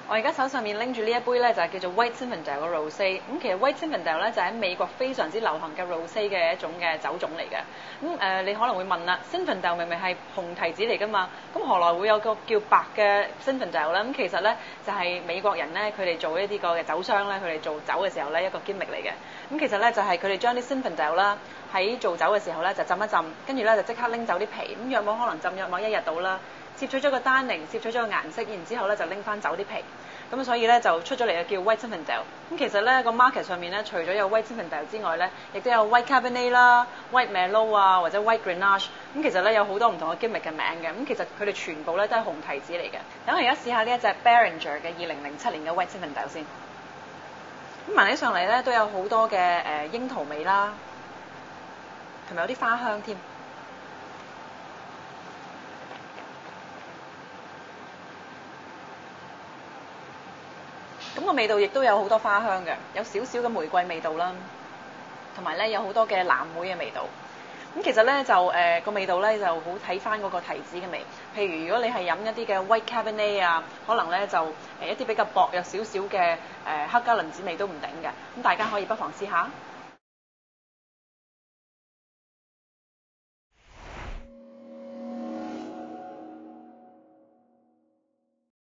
我而家手上面拎住呢一杯咧，就係叫做 White Zinfandel 嘅 Rosé。其實 White Zinfandel 咧就喺美國非常之流行嘅 Rosé 嘅一種嘅酒種嚟嘅。你可能會問啦，Zinfandel 明明係紅提子嚟㗎嘛，咁何來會有個叫白嘅 Zinfandel 咧？其實咧就係美國人咧，佢哋做一啲個嘅酒商咧，佢哋做酒嘅時候咧一個 gimmick 嚟嘅。其實咧就係佢哋將啲 Zinfandel 啦喺做酒嘅時候咧就浸一浸，跟住咧就即刻拎走啲皮，約莫可能浸約莫1日到啦。攝取咗個單寧，攝取咗個顏色，然之後咧就拎翻走啲皮，咁所以咧就出咗嚟嘅叫 White Zinfandel。其實咧個 market 上面咧，除咗有 White Zinfandel 之外咧，亦都有 White Cabernet 啦、White Merlot 啊，或者 White Grenache。其實咧有好多唔同嘅 gimmick 嘅名嘅，其實佢哋全部咧都係紅提子嚟嘅。等我而家試下呢一隻 Beringer 嘅2007年嘅 White Zinfandel 先。聞起上嚟咧都有好多嘅櫻桃味啦，同埋有啲花香添。咁個味道亦都有好多花香嘅，有少少嘅玫瑰味道啦，同埋咧有好多嘅藍莓嘅味道。其實咧就個味道咧就好睇翻嗰個提子嘅味。譬如如果你係飲一啲嘅 White Cabernet 啊，可能咧就一啲比較薄有少少嘅黑加侖子味都唔頂嘅。大家可以不妨試下。